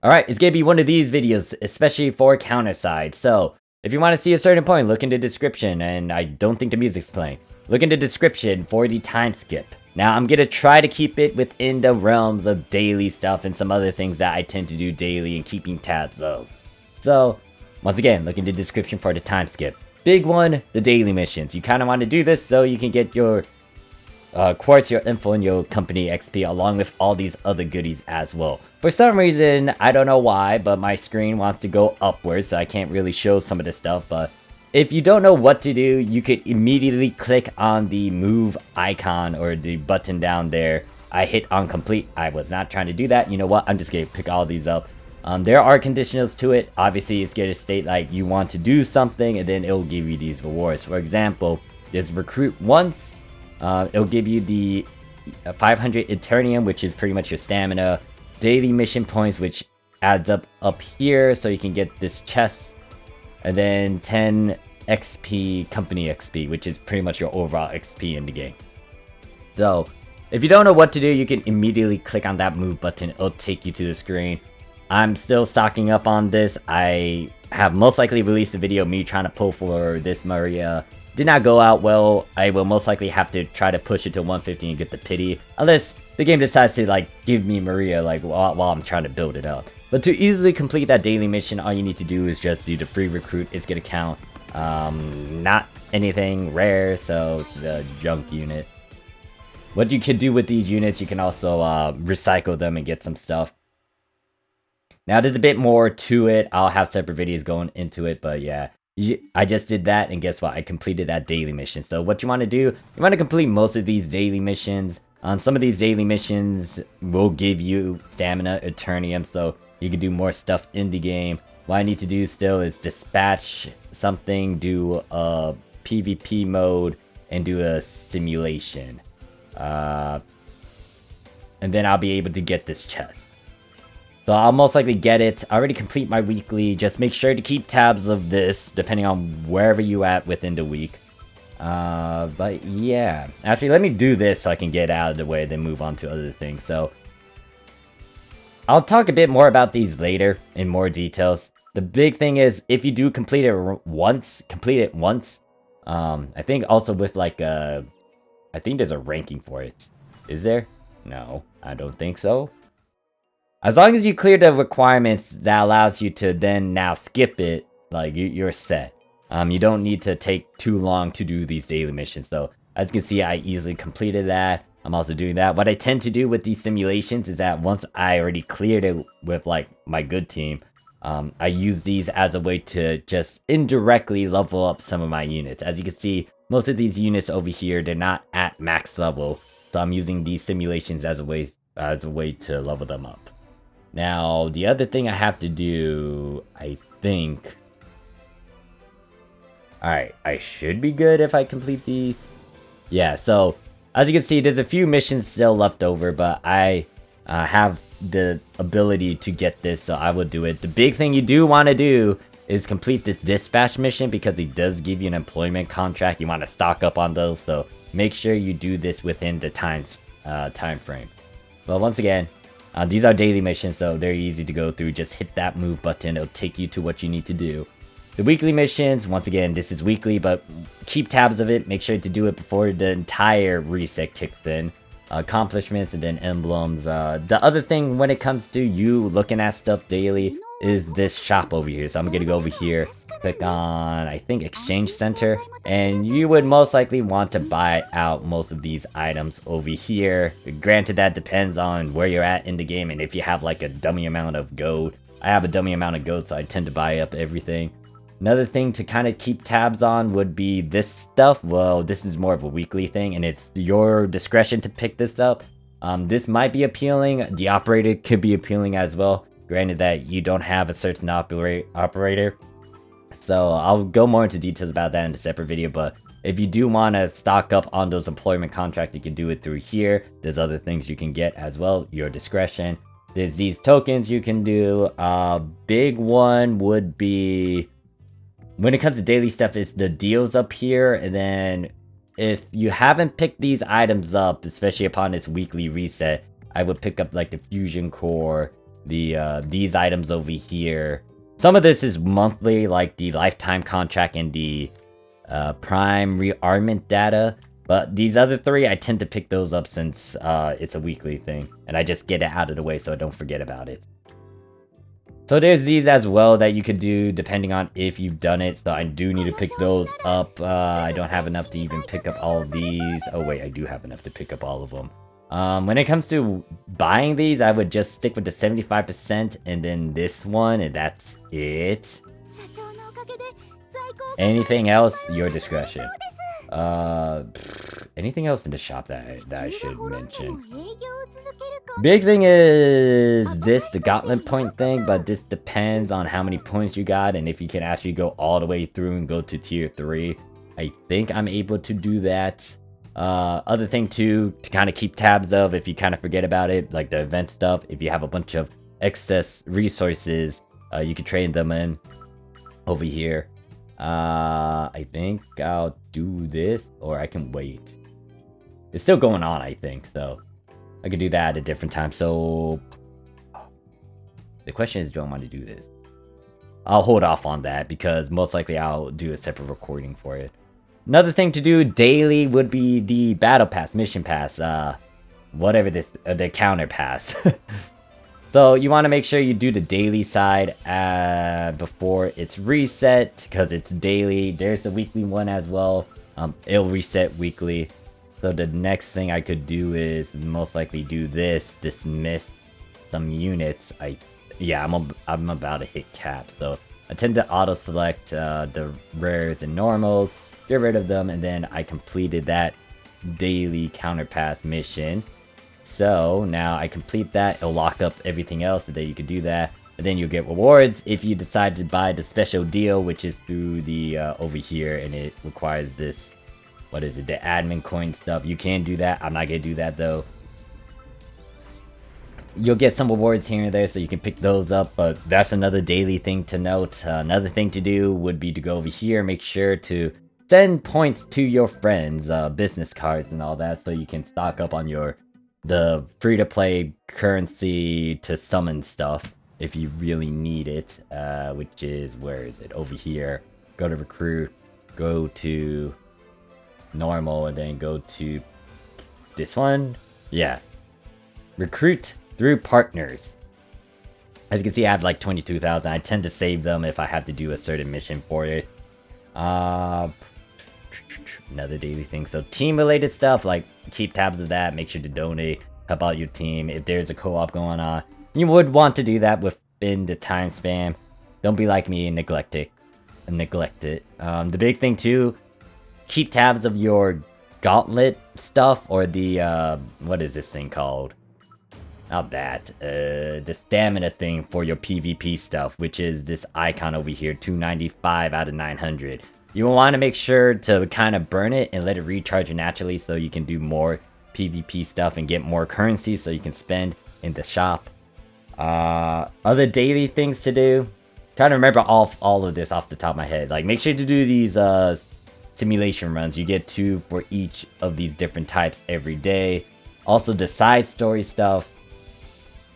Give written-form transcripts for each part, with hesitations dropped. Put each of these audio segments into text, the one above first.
Alright, it's gonna be one of these videos, especially for counterside. So, if you want to see a certain point, look in the description, and I don't think the music's playing. Look in the description for the time skip. Now, I'm gonna try to keep it within the realms of daily stuff and some other things that I tend to do daily and keeping tabs of. So, once again, look in the description for the time skip. Big one, the daily missions. You kind of want to do this so you can get your quartz, your info, and your company XP along with all these other goodies as well. For some reason, I don't know why, but my screen wants to go upwards, so I can't really show some of this stuff. But if you don't know what to do, you could immediately click on the move icon or the button down there. I hit on complete. I was not trying to do that. You know what? I'm just going to pick all these up. There are conditionals to it. Obviously, it's going to state like you want to do something, and then it'll give you these rewards. For example, there's recruit once. It'll give you the 500 Eternium, which is pretty much your stamina. Daily mission points, which adds up here, so you can get this chest. And then 10 XP, company XP, which is pretty much your overall XP in the game. So, if you don't know what to do, you can immediately click on that move button. It'll take you to the screen. I'm still stocking up on this. I have most likely released a video of me trying to pull for this Maria. Did not go out well. I will most likely have to try to push it to 150 and get the pity. Unless the game decides to like give me Maria like while I'm trying to build it up. But to easily complete that daily mission, all you need to do is just do the free recruit. It's gonna count. Not anything rare, so the junk unit. What you can do with these units, you can also recycle them and get some stuff. Now there's a bit more to it. I'll have separate videos going into it, but yeah. I just did that, and guess what? I completed that daily mission. So what you want to do, you want to complete most of these daily missions. Some of these daily missions will give you stamina, Eternium, so you can do more stuff in the game. What I need to do still is dispatch something, do a PvP mode, and do a Stimulation. And then I'll be able to get this chest. So I'll most likely get it. I already complete my weekly. Just make sure to keep tabs of this, depending on wherever you at within the week. But yeah. Actually, let me do this so I can get out of the way, then move on to other things. So I'll talk a bit more about these later in more details. The big thing is, if you do complete it once, I think also with like I think there's a ranking for it. Is there? No, I don't think so. As long as you clear the requirements, that allows you to then now skip it, like you're set. You don't need to take too long to do these daily missions. So as you can see, I easily completed that. I'm also doing that. What I tend to do with these simulations is that once I already cleared it with like my good team, I use these as a way to just indirectly level up some of my units. As you can see, most of these units over here, they're not at max level. So I'm using these simulations as a way to level them up. Now, the other thing I have to do, I think... Alright, I should be good if I complete these. Yeah, so, as you can see, there's a few missions still left over, but I have the ability to get this, so I will do it. The big thing you do want to do is complete this dispatch mission, because it does give you an employment contract. You want to stock up on those, so make sure you do this within the time frame. Well, once again... these are daily missions, so they're easy to go through. Just hit that move button. It'll take you to what you need to do. The weekly missions, once again, this is weekly, but keep tabs of it. Make sure to do it before the entire reset kicks in. Accomplishments and then emblems. The other thing when it comes to you looking at stuff daily is this shop over here. So I'm going to go over here, click on, I think, Exchange Center. And you would most likely want to buy out most of these items over here. Granted, that depends on where you're at in the game and if you have like a dummy amount of gold. I have a dummy amount of gold, so I tend to buy up everything. Another thing to kind of keep tabs on would be this stuff. Well, this is more of a weekly thing, and it's your discretion to pick this up. This might be appealing. The operator could be appealing as well. Granted that you don't have a certain operator. So I'll go more into details about that in a separate video, but if you do want to stock up on those employment contracts, you can do it through here. There's other things you can get as well, your discretion. There's these tokens you can do. Big one would be, when it comes to daily stuff, is the deals up here. And then if you haven't picked these items up, especially upon its weekly reset, I would pick up like the fusion core, these items over here. Some of this is monthly, like the lifetime contract and the prime rearmament data. But these other 3, I tend to pick those up since it's a weekly thing. And I just get it out of the way so I don't forget about it. So there's these as well that you could do depending on if you've done it. So I do need to pick those up. I don't have enough to even pick up all of these. Oh wait, I do have enough to pick up all of them. When it comes to buying these, I would just stick with the 75% and then this one, and that's it. Anything else, your discretion. Anything else in the shop that I should mention? Big thing is the gauntlet point thing, but this depends on how many points you got and if you can actually go all the way through and go to tier 3. I think I'm able to do that. Other thing too, to kind of keep tabs of if you kind of forget about it, like the event stuff, if you have a bunch of excess resources, you can trade them in over here. I think I'll do this, or I can wait. It's still going on, I think, so I could do that at a different time. So the question is, do I want to do this? I'll hold off on that because most likely I'll do a separate recording for it. Another thing to do daily would be the battle pass, mission pass, whatever this, the counter pass. So you want to make sure you do the daily side before it's reset, because it's daily. There's the weekly one as well. It'll reset weekly. So the next thing I could do is most likely do this, dismiss some units. Yeah, I'm about to hit cap, so I tend to auto select the rares and normals, get rid of them, and then I completed that daily counter pass mission. So now I complete that, it'll lock up everything else, and then you can do that, and then you'll get rewards if you decide to buy the special deal, which is through the over here, and it requires this, what is it, the admin coin stuff. You can do that. I'm not gonna do that though. You'll get some rewards here and there, so you can pick those up, but that's another daily thing to note. Another thing to do would be to go over here, make sure to send points to your friends, business cards and all that, so you can stock up on the free-to-play currency to summon stuff if you really need it, which is, where is it? Over here. Go to recruit, go to normal, and then go to this one. Yeah. Recruit through partners. As you can see, I have like 22,000. I tend to save them if I have to do a certain mission for it. Another daily thing. So team-related stuff, like keep tabs of that. Make sure to donate. Help out your team. If there's a co-op going on, you would want to do that within the time span. Don't be like me and neglect it. The big thing too, keep tabs of your gauntlet stuff, or the what is this thing called? Not that. The stamina thing for your PvP stuff, which is this icon over here, 295 out of 900. You will want to make sure to kind of burn it and let it recharge naturally so you can do more PvP stuff and get more currency so you can spend in the shop. Other daily things to do. Trying to remember all of this off the top of my head. Like, make sure to do these simulation runs. You get 2 for each of these different types every day. Also, the side story stuff.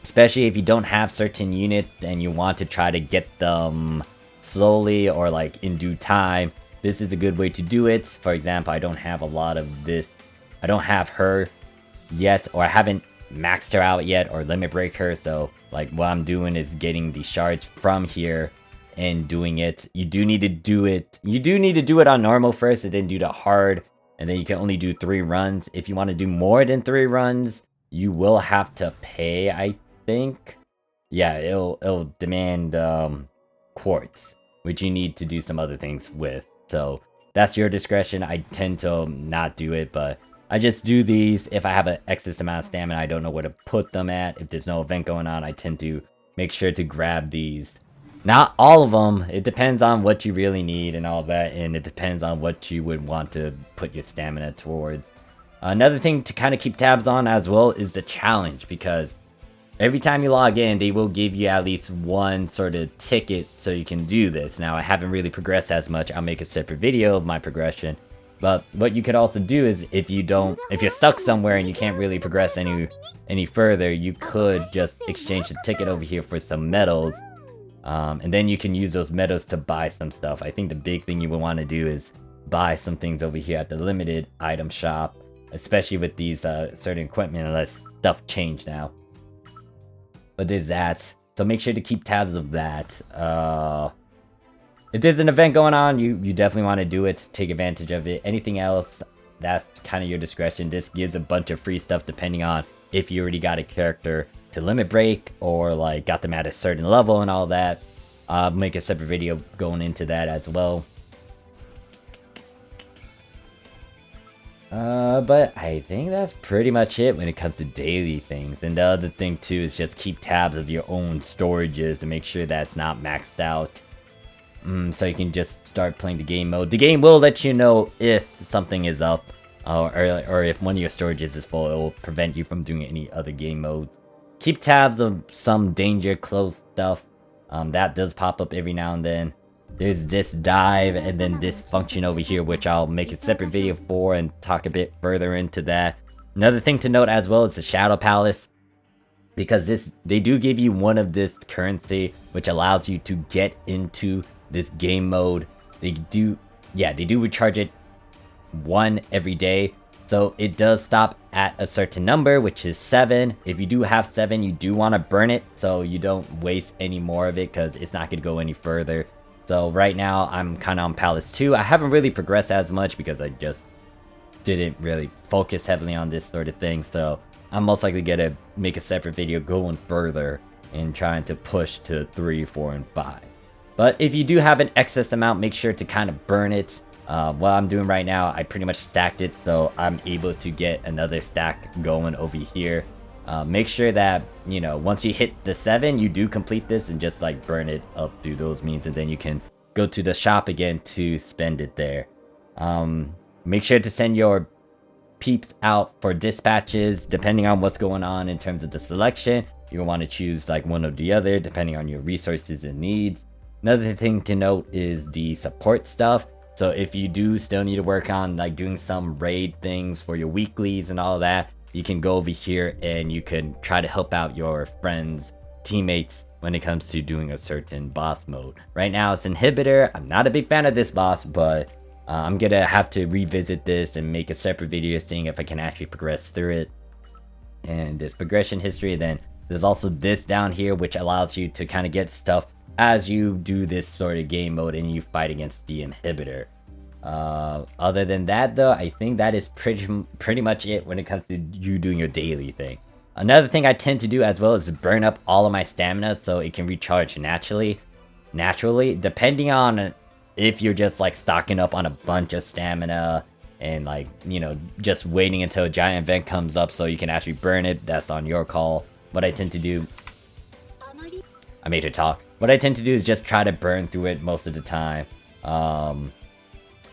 Especially if you don't have certain units and you want to try to get them slowly or like in due time. This is a good way to do it. For example, I don't have a lot of this. I don't have her yet, or I haven't maxed her out yet or limit break her. So like what I'm doing is getting the shards from here and doing it. You do need to do it. You do need to do it on normal first and then do the hard. And then you can only do 3 runs. If you want to do more than 3 runs, you will have to pay, I think. Yeah, it'll demand quartz, which you need to do some other things with. So that's your discretion. I tend to not do it, but I just do these if I have an excess amount of stamina. I don't know where to put them at. If there's no event going on, I tend to make sure to grab these. Not all of them. It depends on what you really need and all that, and it depends on what you would want to put your stamina towards. Another thing to kind of keep tabs on as well is the challenge, because every time you log in, they will give you at least one sort of ticket so you can do this. Now, I haven't really progressed as much. I'll make a separate video of my progression. But what you could also do is if you're stuck somewhere and you can't really progress any further, you could just exchange the ticket over here for some medals. And then you can use those medals to buy some stuff. I think the big thing you would want to do is buy some things over here at the limited item shop, especially with these certain equipment, unless stuff change now. But there's that. So make sure to keep tabs of that. If there's an event going on, you definitely want to do it. Take advantage of it. Anything else, that's kind of your discretion. This gives a bunch of free stuff depending on if you already got a character to limit break or like got them at a certain level and all that. I'll make a separate video going into that as well. But I think that's pretty much it when it comes to daily things. And the other thing too is just keep tabs of your own storages to make sure that's not maxed out. So you can just start playing the game mode. The game will let you know if something is up, or if one of your storages is full. It will prevent you from doing any other game modes. Keep tabs of some danger close stuff. That does pop up every now and then. There's this dive and then this function over here, which I'll make a separate video for and talk a bit further into that. Another thing to note as well is the Shadow Palace, because they do give you one of this currency, which allows you to get into this game mode. They do recharge it 1 every day, so it does stop at a certain number, which is 7. If you do have 7, you do want to burn it so you don't waste any more of it, because it's not going to go any further. So right now I'm kind of on Palace 2. I haven't really progressed as much because I just didn't really focus heavily on this sort of thing, so I'm most likely gonna make a separate video going further and trying to push to 3, 4, and 5. But if you do have an excess amount, make sure to kind of burn it. What I'm doing right now, I pretty much stacked it, so I'm able to get another stack going over here. Make sure that, you know, once you hit the 7, you do complete this and just like burn it up through those means, and then you can go to the shop again to spend it there. Make sure to send your peeps out for dispatches depending on what's going on in terms of the selection. You'll want to choose like one or the other depending on your resources and needs. Another thing to note is the support stuff. So if you do still need to work on like doing some raid things for your weeklies and all that, you can go over here and you can try to help out your friends, teammates when it comes to doing a certain boss mode. Right now it's Inhibitor. I'm not a big fan of this boss, but I'm gonna have to revisit this and make a separate video seeing if I can actually progress through it. And this progression history, then there's also this down here which allows you to kind of get stuff as you do this sort of game mode and you fight against the Inhibitor. Other than that though, I think that is pretty much it when it comes to you doing your daily thing. Another thing I tend to do as well is to burn up all of my stamina so it can recharge naturally, depending on if you're just like stocking up on a bunch of stamina and like, you know, just waiting until a giant event comes up so you can actually burn it. That's on your call. What I tend to do, I made her talk. What I tend to do is just try to burn through it most of the time.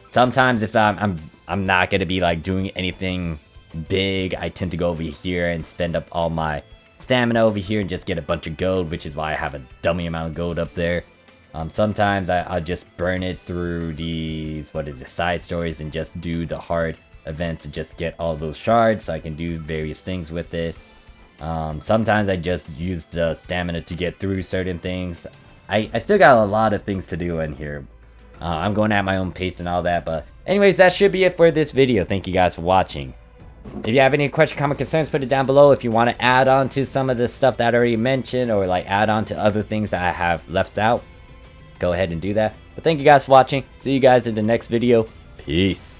Sometimes if I'm not gonna be like doing anything big, I tend to go over here and spend up all my stamina over here and just get a bunch of gold, which is why I have a dummy amount of gold up there. Sometimes I'll just burn it through these, side stories and just do the hard events and just get all those shards so I can do various things with it. Sometimes I just use the stamina to get through certain things. I still got a lot of things to do in here. I'm going at my own pace and all that, but anyways, that should be it for this video. Thank you guys for watching. If you have any questions, comment, concerns, put it down below. If you want to add on to some of the stuff that I already mentioned or like add on to other things that I have left out, go ahead and do that. But thank you guys for watching. See you guys in the next video. Peace.